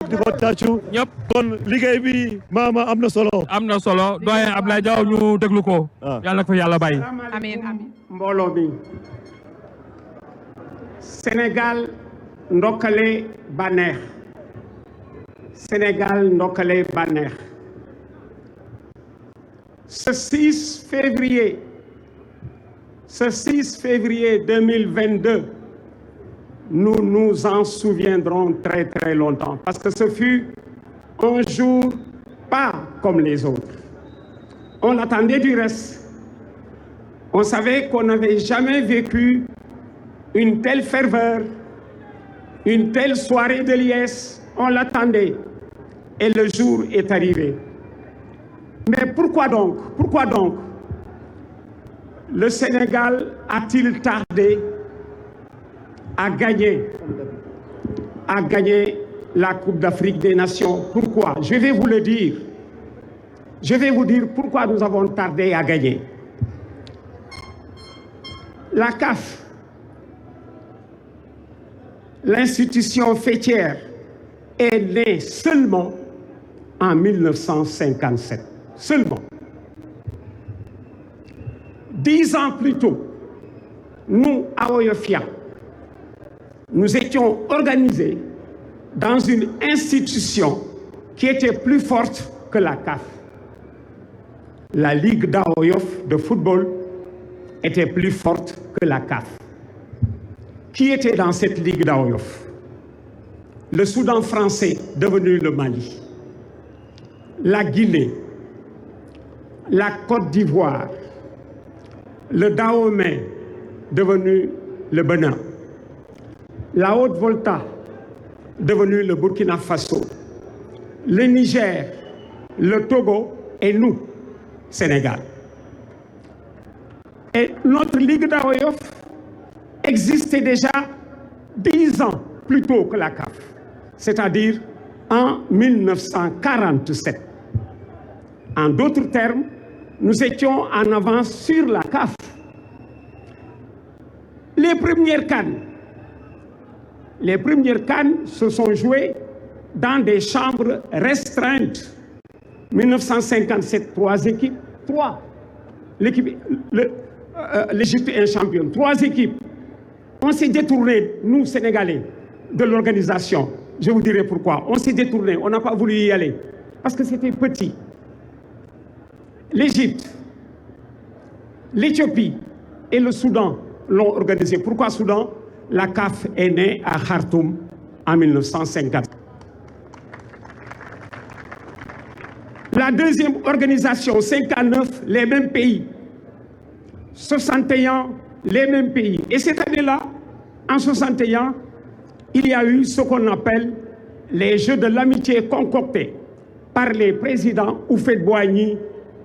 di ko tàccu. ñëpp kon liggéey bi maama am na solo. am na solo doyen Abdoulaye Diaw ñu déglu ko. yàlla na ko yàlla bàyyi. amiin amiin. mbooloo mi Sénégal ndokkale bànneex Sénégal ndokkale bànneex ce 6 février 2022 nous nous en souviendrons très très longtemps parce que ce fut un jour pas comme les autres. On l'attendait du reste. On savait qu'on n'avait jamais vécu une telle ferveur, une telle soirée de liesse. On l'attendait et le jour est arrivé. Mais pourquoi donc le Sénégal a-t-il tardé à gagner la Coupe d'Afrique des Nations? Pourquoi? Je vais vous le dire. Je vais vous dire pourquoi nous avons tardé à gagner. La CAF, l'institution fêtière, est née seulement en 1957. Seulement. 10 ans plus tôt, nous, à Oyofia, nous étions organisés dans une institution qui était plus forte que la CAF. La Ligue d'Aoyof de football était plus forte que la CAF. Qui était dans cette Ligue d'Aoyof? Le Soudan français, devenu le Mali, la Guinée, la Côte d'Ivoire, le Dahomey, devenu le Bénin, la Haute-Volta, devenu le Burkina Faso, le Niger, le Togo et nous, Sénégal. Et notre Ligue d'Aoyof existait déjà 10 ans plus tôt que la CAF, c'est-à-dire en 1947. En d'autres termes, nous étions en avance sur la CAF. Les premières CAN se sont jouées dans des chambres restreintes. 1957, 3 équipes, 3. L'Égypte est championne, 3 équipes. On s'est détourné, nous, Sénégalais, de l'organisation. Je vous dirai pourquoi. On s'est détourné, on n'a pas voulu y aller. Parce que c'était petit. L'Égypte, l'Éthiopie et le Soudan l'ont organisé. Pourquoi Soudan? La CAF est née à Khartoum en 1950. La deuxième organisation, 59, les mêmes pays. 61, les mêmes pays. Et cette année-là, en 61, il y a eu ce qu'on appelle les Jeux de l'amitié concoctés par les présidents Houphouët-Boigny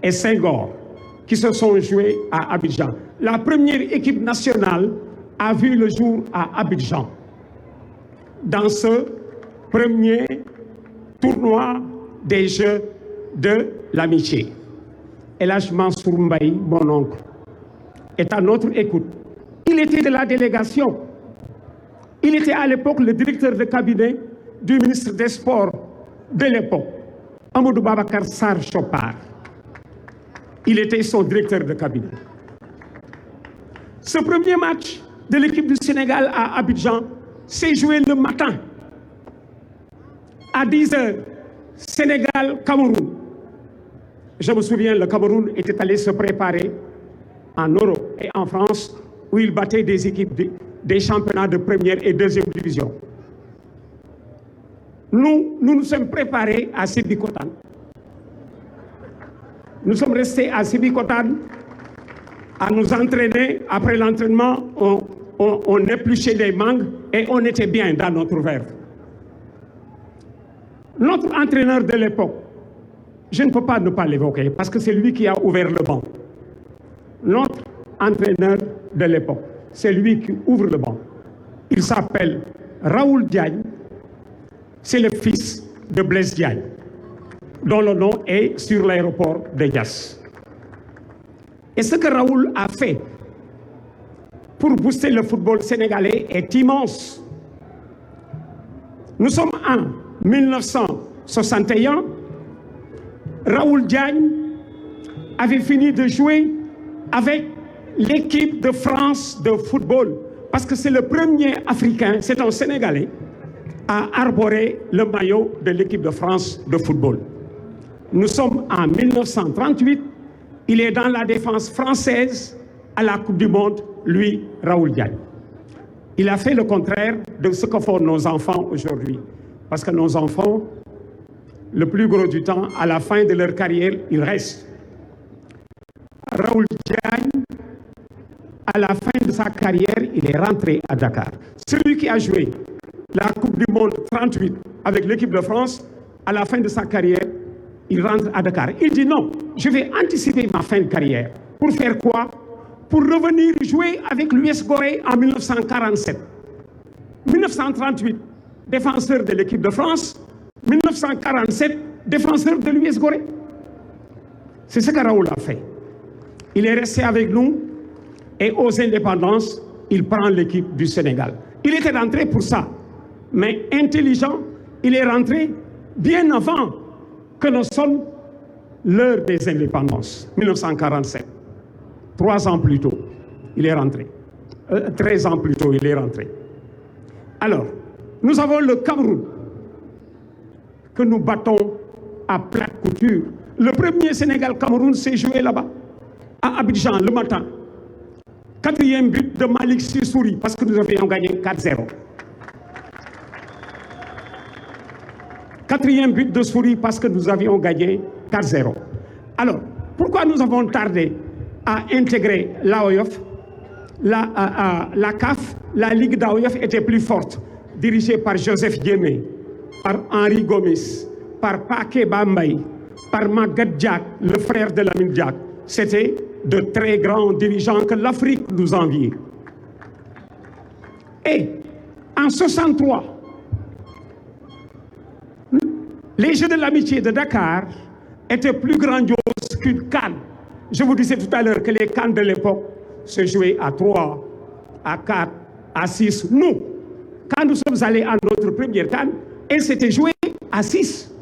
et Senghor, qui se sont joués à Abidjan. La première équipe nationale a vu le jour à Abidjan. Dans ce premier tournoi des Jeux de l'amitié. El Hadj Mansour Mbaye, mon oncle, est à notre écoute. Il était de la délégation. Il était à l'époque le directeur de cabinet du ministre des Sports de l'époque, Amadou Babacar Sarr Chopard. Il était son directeur de cabinet. Ce premier match de l'équipe du Sénégal à Abidjan s'est joué le matin. À 10h, Sénégal-Cameroun. Je me souviens, le Cameroun était allé se préparer en Europe et en France, où il battait des équipes des championnats de première et deuxième division. Nous nous sommes préparés à Sébikotane. Nous sommes restés à Sébikotane à nous entraîner. Après l'entraînement, on épluchait des mangues et on était bien dans notre verre. Notre entraîneur de l'époque, je ne peux pas ne pas l'évoquer parce que c'est lui qui a ouvert le banc. Notre entraîneur de l'époque, c'est lui qui ouvre le banc. Il s'appelle Raoul Diagne. C'est le fils de Blaise Diagne, dont le nom est sur l'aéroport de Diass. Et ce que Raoul a fait pour booster le football sénégalais est immense. Nous sommes 1961, Raoul Diagne avait fini de jouer avec l'équipe de France de football, parce que c'est le premier Africain, c'est un Sénégalais, à arborer le maillot de l'équipe de France de football. Nous sommes en 1938, il est dans la défense française à la Coupe du Monde, lui, Raoul Diagne. Il a fait le contraire de ce que font nos enfants aujourd'hui. Parce que nos enfants, le plus gros du temps, à la fin de leur carrière, ils restent. Raoul Diagne, à la fin de sa carrière, il est rentré à Dakar. Celui qui a joué la Coupe du Monde 38 avec l'équipe de France, à la fin de sa carrière, il rentre à Dakar. Il dit non, je vais anticiper ma fin de carrière. Pour faire quoi? Pour revenir jouer avec l'US Gorée en 1947. 1938, défenseur de l'équipe de France. 1947, défenseur de l'US Gorée. C'est ce que Raoul a fait. Il est resté avec nous et aux indépendances, il prend l'équipe du Sénégal. Il était rentré pour ça, mais intelligent, il est rentré bien avant que ne sonne l'heure des indépendances, 1947. 3 ans plus tôt, il est rentré. 13 ans plus tôt, il est rentré. Alors, nous avons le Cameroun que nous battons à plate couture. Le premier Sénégal-Cameroun s'est joué là-bas, à Abidjan, le matin. 4e but de Malik Sissouri, parce que nous avions gagné 4-0. 4e but de Souris, parce que nous avions gagné 4-0. Alors, pourquoi nous avons tardé à intégrer l'AOF? La CAF, la Ligue d'AOF était plus forte, dirigée par Joseph Diémé, par Henri Gomis, par Paké Bambay, par Maguette Diak, le frère de Lamine Diak. C'était de très grands dirigeants que l'Afrique nous enviait. Et en 63, les Jeux de l'amitié de Dakar étaient plus grandioses qu'une CAN. Je vous disais tout à l'heure que les CAN de l'époque se jouaient à 3, à 4, à 6. Nous, quand nous sommes allés à notre première CAN, elle s'était jouée à 6.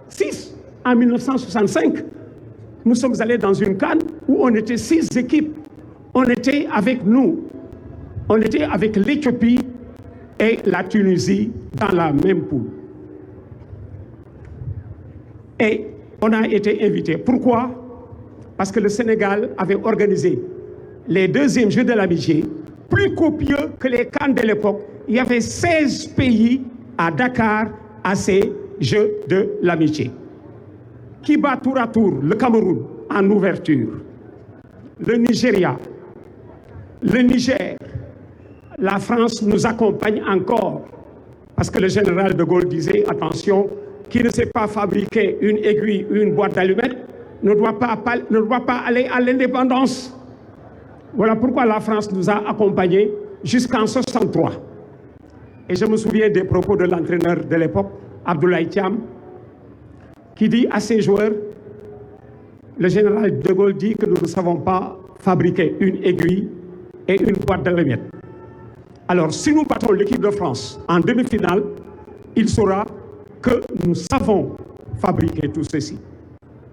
6 en 1965. Nous sommes allés dans une CAN où on était 6 équipes. On était avec nous. On était avec l'Éthiopie et la Tunisie dans la même poule. Et on a été invités. Pourquoi? Parce que le Sénégal avait organisé les 2e Jeux de l'amitié, plus copieux que les CAN de l'époque. Il y avait 16 pays à Dakar à ces Jeux de l'amitié. Qui bat tour à tour le Cameroun en ouverture, le Nigeria, le Niger. La France nous accompagne encore parce que le général de Gaulle disait attention, qui ne sait pas fabriquer une aiguille ou une boîte d'allumettes ne doit pas aller à l'indépendance. Voilà pourquoi la France nous a accompagnés jusqu'en 63. Et je me souviens des propos de l'entraîneur de l'époque, Abdoulaye Thiam, qui dit à ses joueurs, le général de Gaulle dit que nous ne savons pas fabriquer une aiguille et une boîte d'allumettes. Alors, si nous battons l'équipe de France en demi-finale, il saura que nous savons fabriquer tout ceci.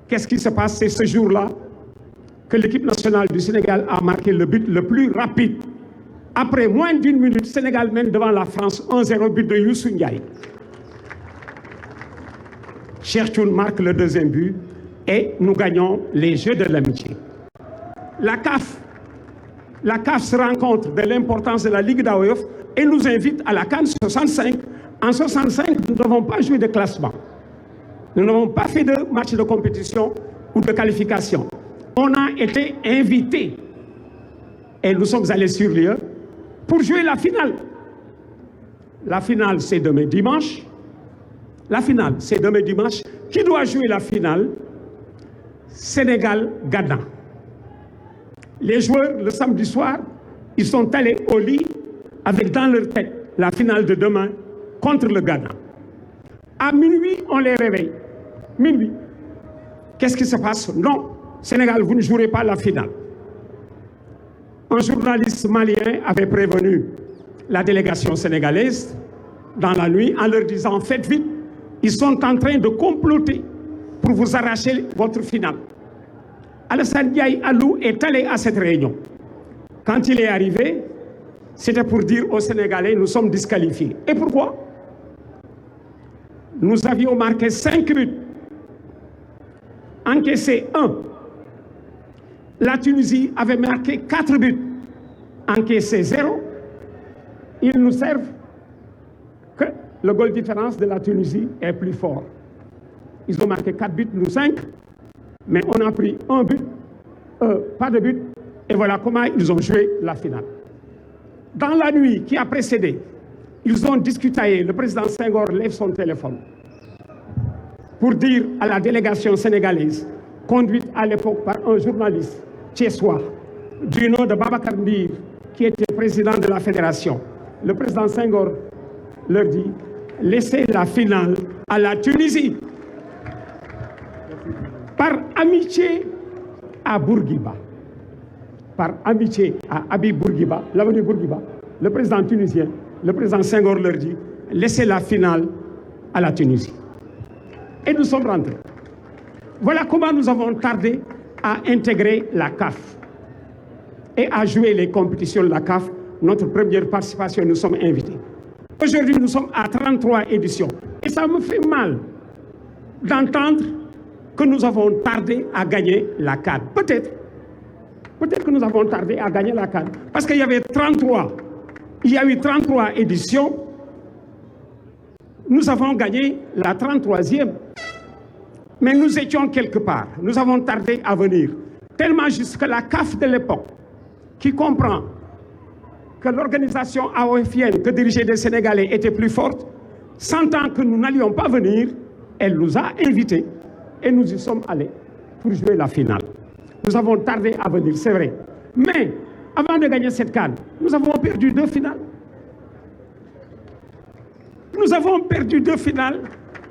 Qu'est-ce qui se passe? C'est ce jour-là que l'équipe nationale du Sénégal a marqué le but le plus rapide. Après moins d'1 minute, Sénégal mène devant la France 1-0, but de Youssou Ndiaye. Cherchoun marque le 2e but et nous gagnons les Jeux de l'amitié. La CAF se rend compte de l'importance de la Ligue d'AOF et nous invite à la CAN 65. En 65, nous n'avons pas joué de classement. Nous n'avons pas fait de match de compétition ou de qualification. On a été invités et nous sommes allés sur lieu pour jouer la finale. La finale, c'est demain dimanche. La finale, c'est demain dimanche. Qui doit jouer la finale? Sénégal-Ghana. Les joueurs, le samedi soir, ils sont allés au lit avec dans leur tête la finale de demain contre le Ghana. À minuit, on les réveille. Minuit. Qu'est-ce qui se passe? Non, Sénégal, vous ne jouerez pas la finale. Un journaliste malien avait prévenu la délégation sénégalaise dans la nuit en leur disant « Faites vite, ils sont en train de comploter pour vous arracher votre finale. » Alassane Ndiaye Alou est allé à cette réunion. Quand il est arrivé, c'était pour dire aux Sénégalais, nous sommes disqualifiés. Et pourquoi? Nous avions marqué 5 buts, encaissé 1. La Tunisie avait marqué 4 buts, encaissé 0. Ils nous servent que le goal différence de la Tunisie est plus fort. Ils ont marqué 4 buts, nous 5, mais on a pris 1 but, pas de but, et voilà comment ils ont joué la finale. Dans la nuit qui a précédé, ils ont discuté, le président Senghor lève son téléphone pour dire à la délégation sénégalaise, conduite à l'époque par un journaliste tchèsois du nom de Babacar Ndir, qui était président de la fédération. Le président Senghor leur dit, laissez la finale à la Tunisie. Par amitié à Bourguiba, par amitié à Habib Bourguiba, l'avenue Bourguiba, le président tunisien, le président Senghor leur dit, laissez la finale à la Tunisie. Et nous sommes rentrés. Voilà comment nous avons tardé à intégrer la CAF et à jouer les compétitions de la CAF. Notre première participation, nous sommes invités. Aujourd'hui, nous sommes à 33 éditions. Et ça me fait mal d'entendre que nous avons tardé à gagner la CAN. Peut-être que nous avons tardé à gagner la CAN. Parce qu'il y avait 33. Il y a eu 33 éditions. Nous avons gagné la 33e. Mais nous étions quelque part. Nous avons tardé à venir. Tellement juste que la CAF de l'époque, qui comprend que l'organisation AOFienne que dirigeaient des Sénégalais était plus forte, sentant que nous n'allions pas venir, elle nous a invités et nous y sommes allés pour jouer la finale. Nous avons tardé à venir, c'est vrai. Mais avant de gagner cette CAN, nous avons perdu 2 finales. Nous avons perdu 2 finales.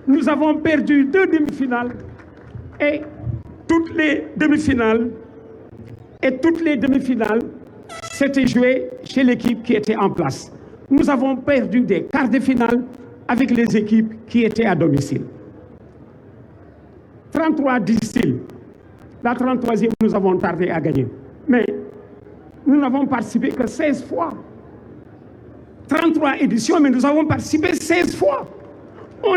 Nous avons perdu 2 demi-finales. Et toutes les demi-finales, c'était joué chez l'équipe qui était en place. Nous avons perdu des quarts de finale avec les équipes qui étaient à domicile. 33 disent-ils. La 33e, nous avons tardé à gagner. Mais nous n'avons participé que 16 fois. 33 éditions, mais nous avons participé 16 fois. On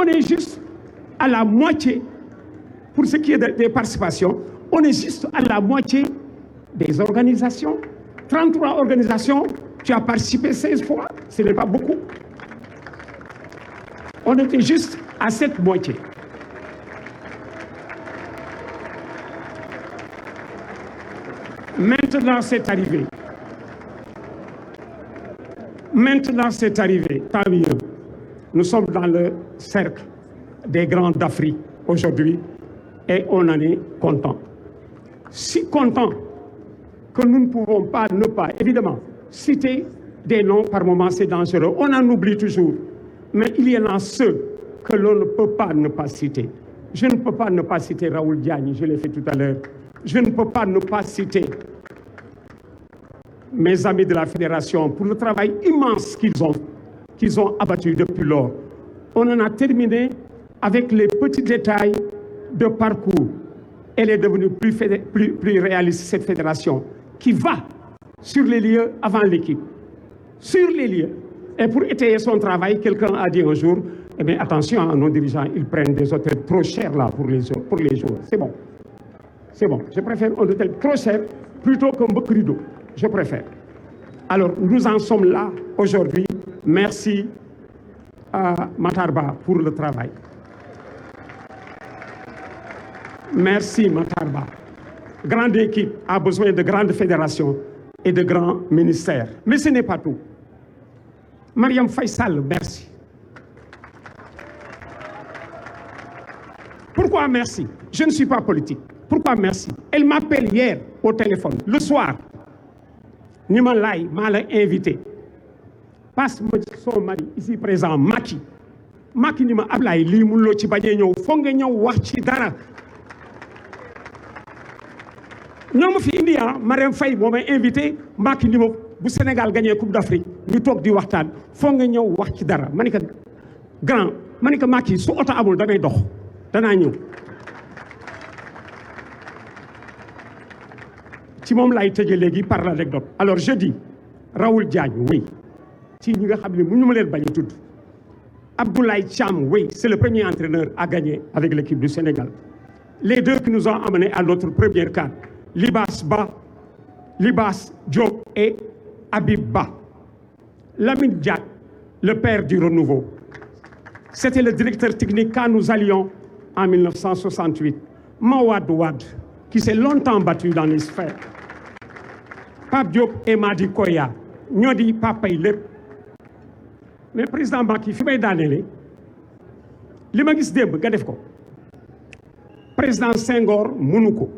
est juste à la moitié, pour ce qui est des participations, on est juste à la moitié des organisations. 33 organisations, tu as participé 16 fois, ce n'est pas beaucoup. On était juste à cette moitié. Maintenant, c'est arrivé. Maintenant, c'est arrivé. Tant mieux. Nous sommes dans le cercle des grands d'Afrique aujourd'hui et on en est content. Si content que nous ne pouvons pas ne pas, évidemment, citer des noms par moment, c'est dangereux. On en oublie toujours. Mais il y en a ceux que l'on ne peut pas ne pas citer. Je ne peux pas ne pas citer Raoul Diagne, je l'ai fait tout à l'heure. Je ne peux pas ne pas citer mes amis de la Fédération pour le travail immense qu'ils ont abattu depuis lors. On en a terminé avec les petits détails de parcours. Elle est devenue plus réaliste, cette fédération, qui va sur les lieux avant l'équipe. Sur les lieux. Et pour étayer son travail, quelqu'un a dit un jour, eh bien, attention à nos dirigeants, ils prennent des hôtels trop chers là pour les joueurs. C'est bon. C'est bon. Je préfère un hôtel trop cher plutôt qu'un beau rideau. Je préfère. Alors, nous en sommes là aujourd'hui. Merci à Matarba pour le travail. Merci Matarba. Grande équipe a besoin de grandes fédérations et de grands ministères. Mais ce n'est pas tout. Mariam Faisal, merci. Pourquoi merci? Je ne suis pas politique. Pourquoi merci? Elle m'appelle hier au téléphone, le soir. Nima Lay m'a invité. Passe-moi son mari, ici présent, Maki. Maki Nima Ablaye, li mulo ci bañé ñew fo nga ñew wax ci dara. Ñom fi indi Mariam Faye mo may invité Maki Nima bu Sénégal gagné Coupe d'Afrique. ñu toog di waxtaan foo nga ñëw wax ci dara ma ne ko grand ma ne ko Macky su oto amul damay dox danaa ñëw ci moom laay tëjee léegi par l'anecdote alors je dis Raoul Diagne oui ci ñi nga xam ne mu ñu ma leen bañ a tudd Abdoulaye Thiam oui c'est le premier entraîneur à gagner avec l'équipe du Sénégal les deux qui nous ont amenés à notre première CAN Libas Diop et Habib Ba Lamine Diack le père du renouveau c'était le directeur technique quand nous allions en 1968 Mawade Wade qui s'est longtemps battu dans les sphères Pape Diop et Madi Koya ñoo di papay lépp mais président Macky fi may daaneele li ma gis démb nga def ko président Senghor mënu ko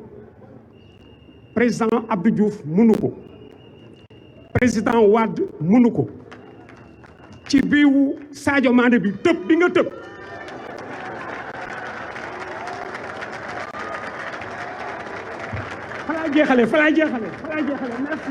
président Abdou Diouf mënu ko président Wade mënu ko ci biiwu Sadio Mané bi tëb bi nga tëb fa laa jeexale merci